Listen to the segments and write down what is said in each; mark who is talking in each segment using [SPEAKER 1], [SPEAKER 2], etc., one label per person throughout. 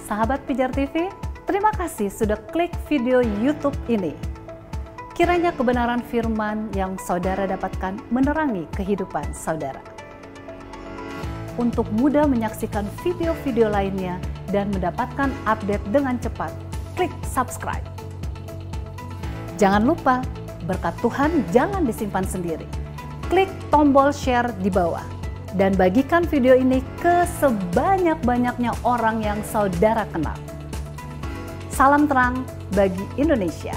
[SPEAKER 1] Sahabat Pijar TV, terima kasih sudah klik video YouTube ini. Kiranya kebenaran firman yang saudara dapatkan menerangi kehidupan saudara. Untuk mudah menyaksikan video-video lainnya dan mendapatkan update dengan cepat, klik subscribe. Jangan lupa, berkat Tuhan jangan disimpan sendiri. Klik tombol share di bawah dan bagikan video ini ke sebanyak-banyaknya orang yang saudara kenal. Salam terang bagi Indonesia.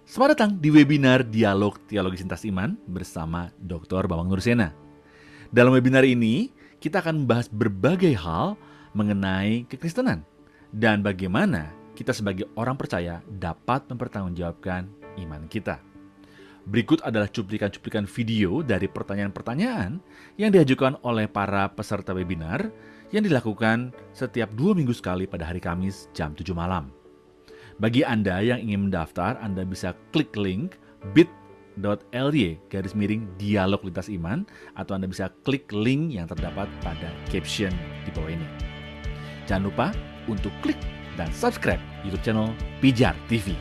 [SPEAKER 2] Selamat datang di webinar Dialog Teologi Sintas Iman bersama Dr. Bambang Nursena. Dalam webinar ini, kita akan membahas berbagai hal mengenai kekristenan dan bagaimana kita sebagai orang percaya dapat mempertanggungjawabkan iman kita. Berikut adalah cuplikan-cuplikan video dari pertanyaan-pertanyaan yang diajukan oleh para peserta webinar yang dilakukan setiap 2 minggu sekali pada hari Kamis jam 7 malam. Bagi Anda yang ingin mendaftar, Anda bisa klik link bit.ly/dialog lintas iman atau Anda bisa klik link yang terdapat pada caption di bawah ini. Jangan lupa untuk klik dan subscribe YouTube channel Pijar TV.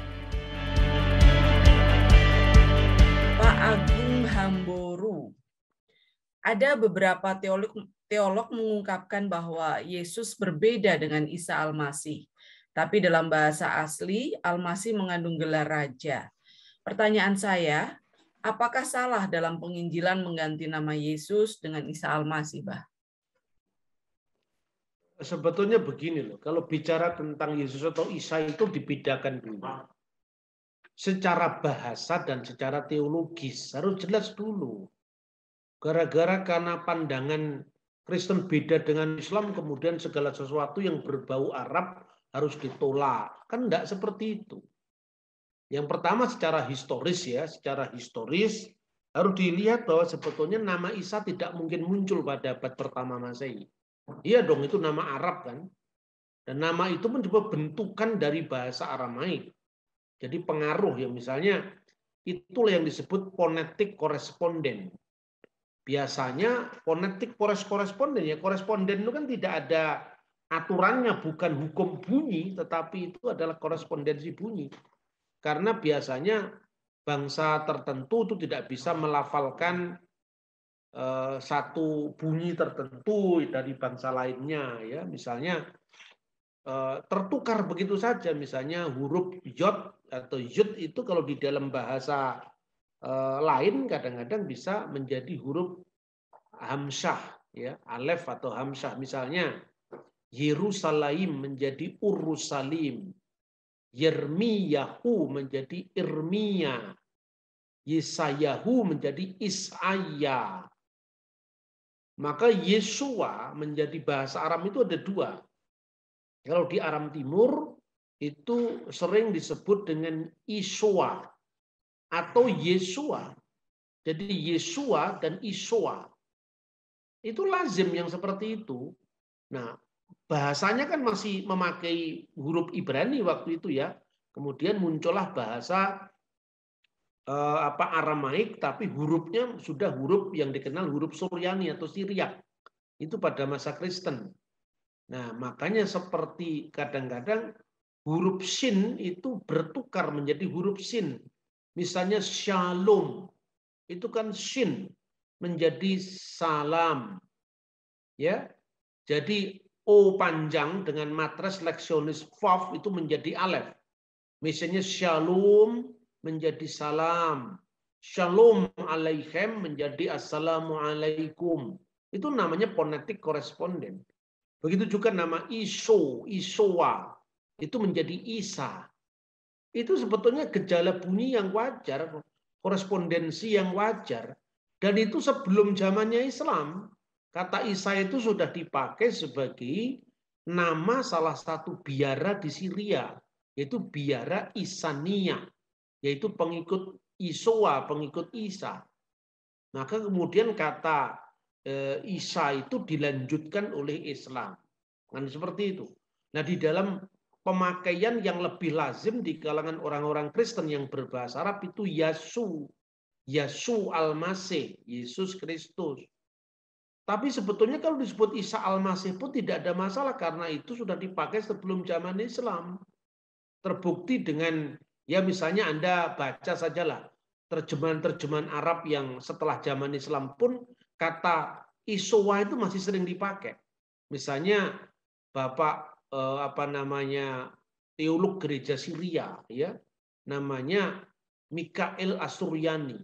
[SPEAKER 3] Pak Agung Hamboru, ada beberapa teolog mengungkapkan bahwa Yesus berbeda dengan Isa Al-Masih. Tapi dalam bahasa asli, Al-Masih mengandung gelar raja. Pertanyaan saya, apakah salah dalam penginjilan mengganti nama Yesus dengan Isa Al-Masih, Bah?
[SPEAKER 4] Sebetulnya begini loh, kalau bicara tentang Yesus atau Isa itu dibedakan dulu. Secara bahasa dan secara teologis harus jelas dulu. Gara-gara karena pandangan Kristen beda dengan Islam, kemudian segala sesuatu yang berbau Arab harus ditolak. Kan enggak seperti itu. Yang pertama secara historis ya, secara historis harus dilihat bahwa sebetulnya nama Isa tidak mungkin muncul pada abad pertama Masehi. Iya dong, itu nama Arab kan. Dan nama itu pun juga bentukan dari bahasa Aramaik. Jadi pengaruh ya, misalnya itulah yang disebut phonetic correspondent. Biasanya phonetic correspondent ya, koresponden itu kan tidak ada aturannya, bukan hukum bunyi, tetapi itu adalah korespondensi bunyi. Karena biasanya bangsa tertentu itu tidak bisa melafalkan satu bunyi tertentu dari bangsa lainnya, ya. Misalnya tertukar begitu saja, misalnya huruf yod atau yud itu kalau di dalam bahasa lain kadang-kadang bisa menjadi huruf hamsyah, ya, alef atau hamsyah. Misalnya Yerusalem menjadi Urusalim, Yermiyahu menjadi Irmia, Yesayahu menjadi Isaya. Maka Yesua menjadi bahasa Aram itu ada 2. Kalau di Aram Timur itu sering disebut dengan Isua atau Yesua. Jadi Yesua dan Isua. Itu lazim yang seperti itu. Nah, bahasanya kan masih memakai huruf Ibrani waktu itu ya. Kemudian muncullah bahasa Aramaik, tapi hurufnya sudah huruf yang dikenal huruf Suryani atau Syriak. Itu pada masa Kristen. Nah, makanya seperti kadang-kadang huruf Shin itu bertukar menjadi huruf Sin. Misalnya Shalom, itu kan Shin menjadi salam. Ya. Jadi O panjang dengan matres leksionis Vav itu menjadi Alef. Misalnya Shalom menjadi salam. Shalom alaihim menjadi assalamualaikum. Itu namanya phonetic correspondent. Begitu juga nama Isowa, itu menjadi Isa. Itu sebetulnya gejala bunyi yang wajar, korespondensi yang wajar. Dan itu sebelum zamannya Islam. Kata Isa itu sudah dipakai sebagai nama salah satu biara di Syria, yaitu biara Isania, yaitu pengikut Isowa, pengikut Isa. Maka kemudian kata Isa itu dilanjutkan oleh Islam. Kan seperti itu. Nah, di dalam pemakaian yang lebih lazim di kalangan orang-orang Kristen yang berbahasa Arab itu Yesus Al-Masih, Yesus Kristus. Tapi sebetulnya kalau disebut Isa Al-Masih pun tidak ada masalah karena itu sudah dipakai sebelum zaman Islam. Terbukti dengan, ya misalnya Anda baca sajalah terjemahan-terjemahan Arab yang setelah zaman Islam pun kata Isowa itu masih sering dipakai. Misalnya Bapak teolog gereja Syria, ya, namanya Mikael Asuryani.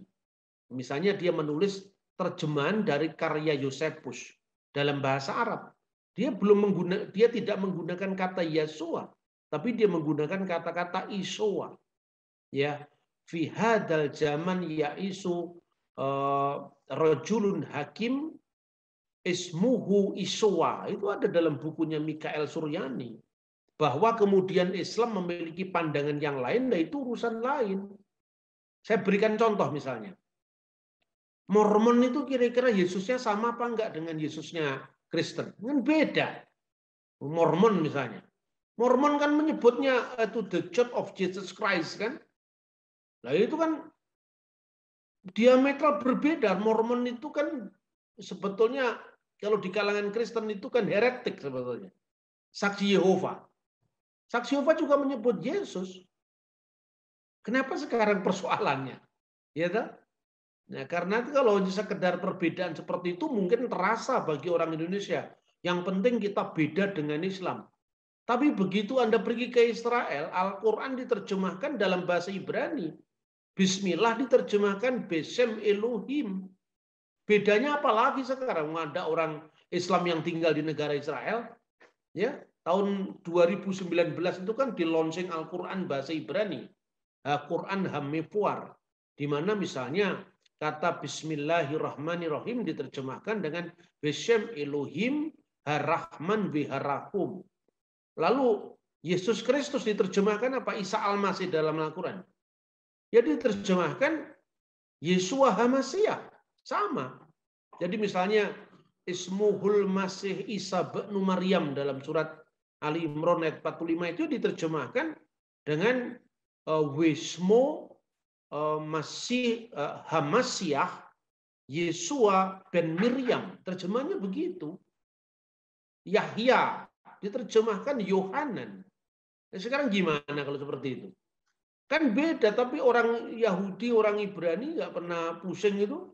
[SPEAKER 4] Misalnya dia menulis terjemahan dari karya Yosefus dalam bahasa Arab. Dia tidak menggunakan kata Yesua, tapi dia menggunakan kata-kata Isowa. Ya, fi hadzal zaman yaisu rajulun hakim ismuhu Isowa. Itu ada dalam bukunya Mikael Suryani. Bahwa kemudian Islam memiliki pandangan yang lain, nah itu urusan lain. Saya berikan contoh misalnya. Mormon itu kira-kira Yesusnya sama apa enggak dengan Yesusnya Kristen? Kan beda. Mormon misalnya. Mormon kan menyebutnya itu the Church of Jesus Christ kan. Nah itu kan diametral berbeda. Mormon itu kan sebetulnya kalau di kalangan Kristen itu kan heretik sebetulnya. Saksi Yehova. Saksi Yehova juga menyebut Yesus. Kenapa sekarang persoalannya? Ya tak? Nah, karena kalau sekedar perbedaan seperti itu mungkin terasa bagi orang Indonesia. Yang penting kita beda dengan Islam. Tapi begitu Anda pergi ke Israel, Al-Quran diterjemahkan dalam bahasa Ibrani. Bismillah diterjemahkan Besem Elohim. Bedanya apa lagi sekarang? Ada orang Islam yang tinggal di negara Israel. Ya, tahun 2019 itu kan di launching Al-Quran bahasa Ibrani. Quran Hamefuar. Di mana misalnya kata Bismillahirrahmanirrahim diterjemahkan dengan Besem Elohim Harahman Biharahum. Lalu Yesus Kristus diterjemahkan apa? Isa Al-Masih dalam Al-Quran. Ya diterjemahkan Yesua Hamasiah. Sama. Jadi misalnya Ismuhul Masih Isa bin Maryam dalam surat Ali Imran ayat 45 itu diterjemahkan dengan Wismo Masih Hamasiah Yesua ben Miriam. Terjemahnya begitu. Yahya diterjemahkan Yohanan. Nah, sekarang gimana kalau seperti itu? Kan beda, tapi orang Yahudi, orang Ibrani nggak pernah pusing itu.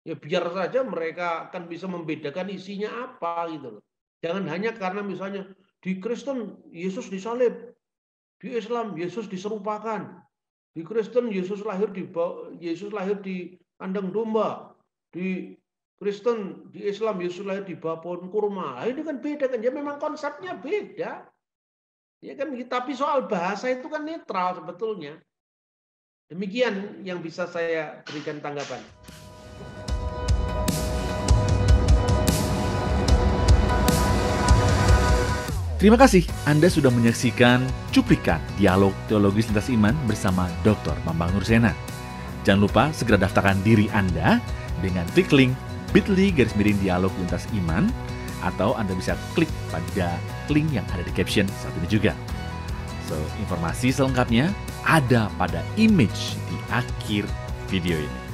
[SPEAKER 4] Ya biar saja mereka akan bisa membedakan isinya apa gitu loh. Jangan hanya karena misalnya di Kristen Yesus disalib, di Islam Yesus diserupakan. Di Kristen Yesus lahir di kandang domba. Di Kristen, di Islam Yesus lahir di bawah pohon kurma. Nah, ini kan beda kan? Ya memang konsepnya beda. Ya kan, tapi soal bahasa itu kan netral sebetulnya. Demikian yang bisa saya berikan tanggapan.
[SPEAKER 2] Terima kasih Anda sudah menyaksikan cuplikan dialog teologis lintas iman bersama Dr. Bambang Nursena. Jangan lupa segera daftarkan diri Anda dengan klik link bit.ly/dialog lintas iman, atau Anda bisa klik pada link yang ada di caption saat ini juga. So, informasi selengkapnya ada pada image di akhir video ini.